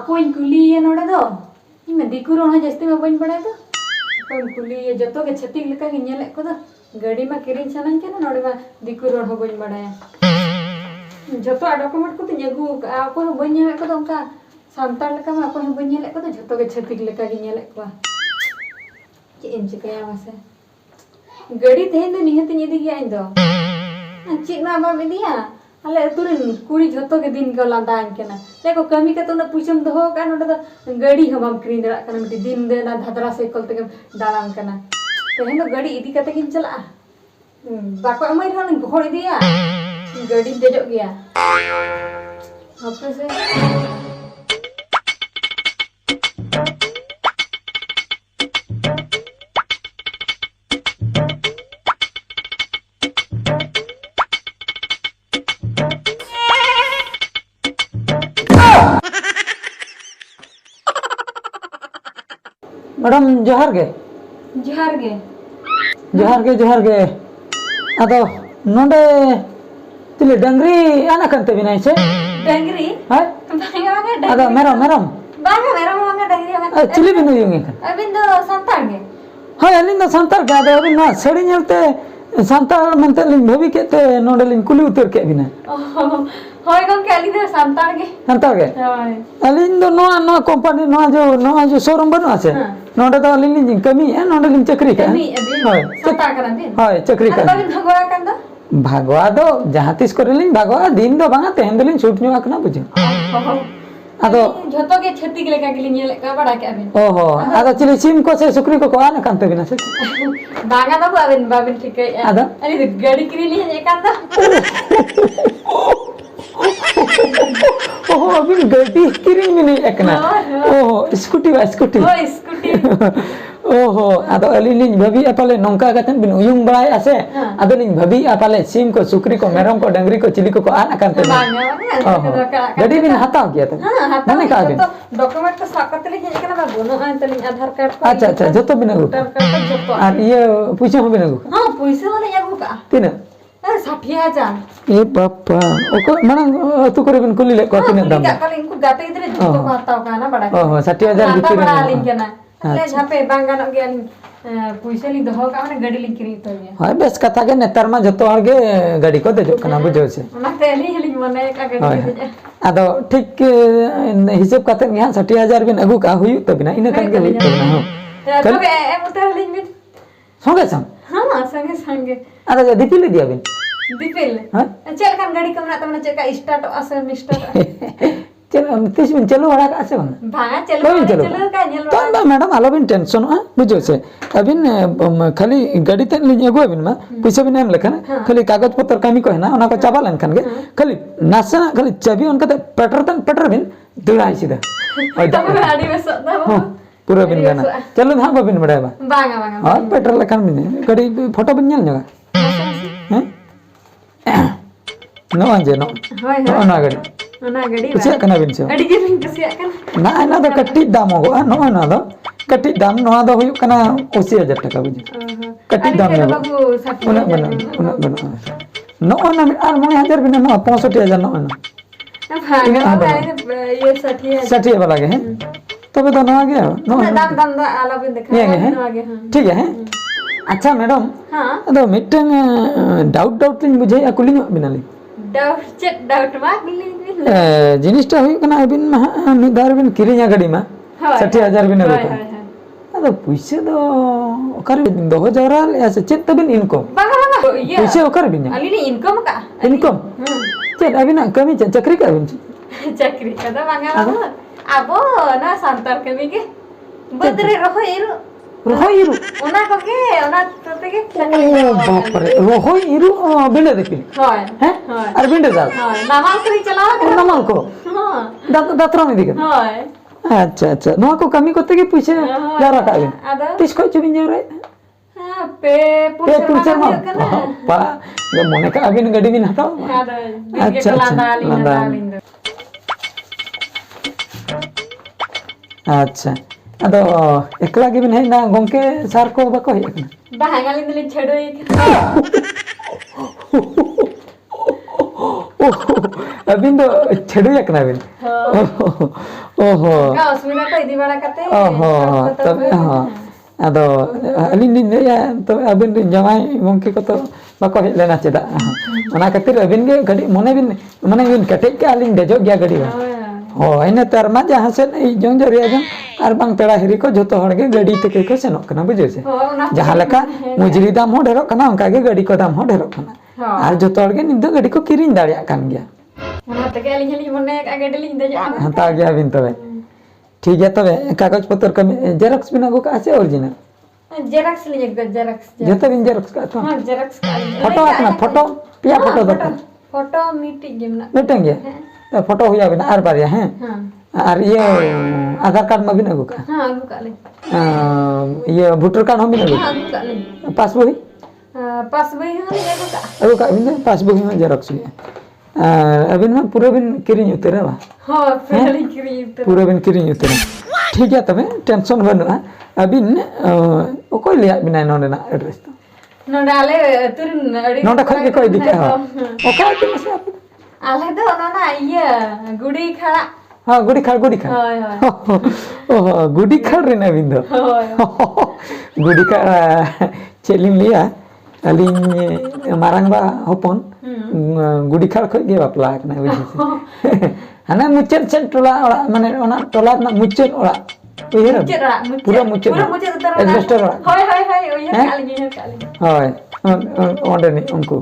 अकोई कुली नोड़े दो मैं दिकु रोना जस्ती में बन पड़े तो कुली जतो के छत्ती लेका के नेले को दो गाड़ी में किरिन सनन के ना नोड़े में दिकु रोड हो बन पड़े जतो डॉक्यूमेंट को तिगु ako बन नेले को दो उनका सांतार लेका में ako बन नेले को दो जतो के छत्ती लेका के नेले को इन चिकया मासे गाड़ी थे तो निहत निदि गया इन दो चिकना बा मिदिया अले तुरिन कुड़ी झतो के दिन को लांदा इनकेना लेको कमी के तो न पूछम दो का नोडे तो गाड़ी हम क्रीन दरा कना मिटी दिन दे ना धदरा साइकिल ते दालान कना तो हेनो गाड़ी इदी कते किन चला बाको अमय रहन घोड़ दिया गाड़ी देजो गया आपसे मैडम जोहार गे जोहार गे जोहार गे जोहार गे अदो नोंडे तिले डंगरी आना कंते बिनाई से डंगरी हाय बांगा बांगा अदो मेरम मेरम बांगा डंगरी बांगा चिली बिनु युंगे kan अबिन दो संतार गे हाय अलिन दो संतार गे अदो अबिन ना सड़ी नेलते संतार मनते लिन भवी केते नोंडे लिन कुली उतर के बिना होय गम के अलिन दो संतार गे होय अलिन दो नो कंपनी नो जो शोरूम बनो आसे नोंडे दो अलिन लिन कमी है नोंडे लिन चक्री का कमी अबिन संतार करन दिन हाय चक्री का अबिन भगवा कन दो भागवा दो जहाँ तीस करे लिन भागवा दिन दो बांगा तेहन दो लिन छूट न्यू आकना बुझो अदो झतो के छत्ती के लेका के लिए लेका बड़ा के अबिन ओहो अदो चिली सिम को से सुक्री को आना कांते बिना से बांगा बाबू अबिन बाबिन ठीक है अदो अरे गाड़ी किरी लिए एकान दो ओहो अबिन गाड़ी किरिन में नहीं एकना ओहो स्कूटी ओ स्कूटी ओहो अदो अलिन भाभी अपाले नौका गतन बिन उयुंग बड़ाय आसे अदो लिन भाभी अपाले सिम को सुक्री को मेरम को डंगरी को चिली को आना कांते गाड़ी बिन हताव किया था माने का बिन तो डॉक्यूमेंट तो साकत ले एकना बा बोनो तलिन आधार कार्ड को अच्छा अच्छा जतो बिन अगु और ये पूछे हो बिन अगु हां पैसे वाले अगु का तीन 60,000 ए बापा ओको माने तू करे बिन कुली ले को तीन दाम का इनको गाते इधर जुतो को हताव का ना बड़ा ओहो 60,000 भीतर बड़ा लिन के ना ले झापे बांगा न गया पैसे ली दहो का माने गाड़ी लिन किरी तो ये हाय बेस कथा के नेतर मा जतो हर गे गाड़ी को देजो कना बुझो से ना तेली हली मने का गाड़ी दे अदो ठीक हिसाब कते यहाँ 60,000 बिन अगु का हुई तो बिना इन कन के हुई तो ना हो तबे ए उतर लिन बिन संगे संग हां संगे संगे अदो दीपिल दिया बिन दीपिल हां चल कान गाड़ी कमना तमने चका स्टार्ट असे मिस्टर चलो तीस बिन चलो वाला का से बना भागा चलो का नेल तो मैडम आलो बिन टेंशन आ बुझो से अबिन खाली गाड़ी ते लिन एगो अबिन मा पैसा बिन एम लेखन खाली कागज पत्र कामी को है ना ओना को चाबा लन खन गे खाली नासना खाली चाबी उनका पेटर बिन दुड़ाई सीधा ओय तब गाड़ी में सदा पूरा बिन गाना चलो हां बिन बड़ा बा बांगा बांगा हां पेट्रोल लखन बिन गाड़ी फोटो बिन नेल जगा हैं नो आजे नो होय नो ना गाड़ी ना गाड़ी कुछ कना बिन से गाड़ी के बिन कुछ कन ना ना दो कट्टी दाम हो नो ना दो कट्टी दाम नो दो हुई कना 80,000 टका बुझे कट्टी दाम ने बाबू 60 उना बना नो ना आर मने 1000 बिन नो 65,000 नो ना भागा ये 60 वाला के हैं तबे तो नो आ गया नो दाम दाम आला बिन देखा नो आ गया हां ठीक है अच्छा मैडम हां अदो मिटन डाउट लिन बुझे या कुलिंग बिनाली डाउट मा जिनिसटा हुई कना अबिन मा मिदार बिन किरिया गाड़ी मा 60,000 बिन रुपए अदो पैसे दो ओकर दो जवराल ऐसे चेत तबिन इनकम बांगा बांगा ये पैसे ओकर बिन अली इनकम का इनकम चेत अबिन कमी चक्री का बिन चक्री का दा बांगा बांगा अबो ना संतार कमी के बदरे रहो इरु ओना को के ओना तते के ओ बाप रे रहो इरु बिंडे देखि होय हैं अरे बिंडे दाल होय नामाल करी चलावा नमल को हां दात्रा में दिखे होय अच्छा अच्छा नो को कमी करते के पैसे जरा का बिन आदा तीस को चुबिन जरे हां पे पुरसे मा पा ये मने का अबिन गाड़ी बिन हताओ आदा अच्छा अच्छा अदो एकला के बिन है ना गोंके सार को बको है बांगा लिन छेड़ो अबिन दो छेड़ो एकना बिन ओहो का असुविधा को इदी बड़ा करते ओहो तबे हाँ अदो अलिन दिन या तो अबिन दिन जमाई गंके को तो बाको हेज लेना चेदा ओना खातिर अबिन गे गड़ी मने बिन कटेज के अलिन देजो गया गड़ी हो इने तरमा जहां से जंग जरिया जंग आर बांग पेड़ा हिरी को जतो हड़ गे गड़ी ते को सेनो कना बुझे से जहां लका मुजरी दाम हो ढेरो कना उनका गे गड़ी को दाम हो ढेरो कना आर जतो हड़ गे निद गड़ी को किरिन दाड़िया कान गया ओना तके अलिन हली मने का गड़ी लिन देजो हता गया बिन तबे ठीक है तबे कागज पत्र कमी जेरॉक्स बिना को का से ओरिजिनल जेरॉक्स लिए जेरॉक्स जतो बिन जेरॉक्स का तो हां जेरॉक्स का फोटो अपना फोटो पिया फोटो दो फोटो मीटिंग गेमना मिटेंगे फोटो हुआ बिना आर बार हैं हां और ये आधार कार्ड में भी ना का हां अगु का ले ये वोटर कार्ड हम भी ना हां अगु का ले पासबुक पासबुक हां अगु का बिन पासबुक में जेरॉक्स हुआ अबिन में पूरा बिन किरिन उतरे बा हां पहले किरिन पूरा बिन किरिन उतरे ठीक है तबे टेंशन बनुआ अबिन ओकोय लिया बिना नोंडेना एड्रेस तो नोंडाले तुरिन अड़ी नोंडा खय के कोई दिखे हो ओका के मसे आले दो ना ये गुड़ी खड़ा हाँ गुड़ी खाड़ हाय हाय ओह गुड़ी खाड़ रे ना बिंदो हाय गुड़ी खाड़ चेलिन लिया अलिन मारंग बा होपन गुड़ी खाड़ खय गे बापला कना बुझे हाना मुचेर चेन टोला माने ओना टोला ना मुचेर ओला पूरा मुचेर इन्वेस्टर हाय हाय हाय ओय काली हाय ओंडे नि उनको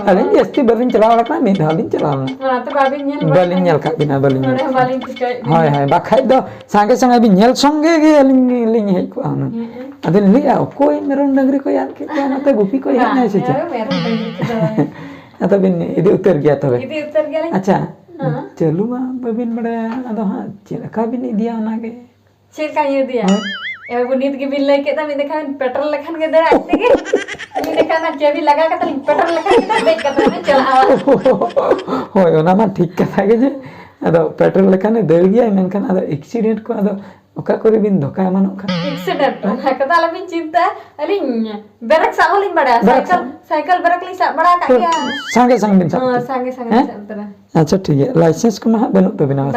अलिन जस्ती बलिन चला वाला का मिद हलिन चला ना तो बाबिन नेल बलिन नेल का बिना बलिन बालिन तिकै हाय हाय बाखाय दो संगे संगे बि नेल संगे गे अलिन लिन हे को आना अदिन लिया कोई मेरन डंगरी को यार के नाते गुपी को यार नहीं से अतो बिन इदि उतर गया अच्छा चलू मा बबिन बड़े अदो हां चिलका बिन दिया ना के चिलका ये दिया ए बुनीत के बिल लेके त मैं देखा पेट्रोल लखन के दे आते के मैं देखा ना चाबी लगा के त पेट्रोल लखन के देख के त चला होय ओना मा ठीक कथा के जे अदो पेट्रोल लखन दे गया मेनखान अदो एक्सीडेंट को अदो ओका करे बिन धोका मानो खा एक्सीडेंट कदा लबिन चिंता अलिन बेरक साहलिन बड़ा साइकिल बेरक ली सा बड़ा का क्या संगे संग बिन हां संगे संगे चलतरा अच्छा ठीक है लाइसेंस को मा बनो तो बिना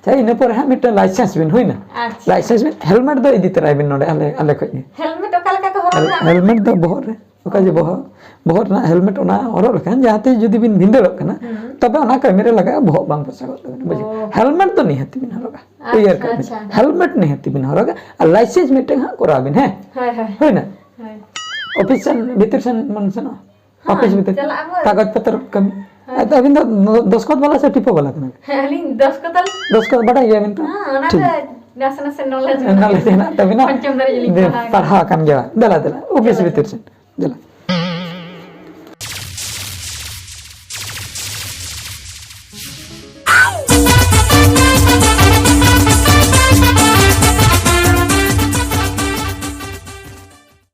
चाहे इन पर हम मिटा लाइसेंस बिन होइना लाइसेंस बिन हेलमेट दो इदी तराय बिन नोडे आले खय हेलमेट ओका लका को हरो हेलमेट दो बहर रे ओका जे बहर ना हेलमेट ओना हरो लखन जहाते जदी बिन भिंदर कना तबे ओना कैमरा लगा बह बांग पसा बुझे हेलमेट तो नहीं हती बिन हरोगा क्लियर कर हेलमेट नहीं हती बिन हरोगा और लाइसेंस मिटे हां करा बिन है हाय हाय होइना हाय ऑफिस सन भीतर सन मन सन ऑफिस भीतर कागज पत्र कम अबिन दो दस्खत वाला से टिपो वाला कना हलिन दस्खत बड़ा ये बिन तो हां ना नासना से नॉलेज नॉलेज है ना तबिना पंचम दर्जे लिखा है पढ़ा कान गया दला ऑफिस भीतर से दला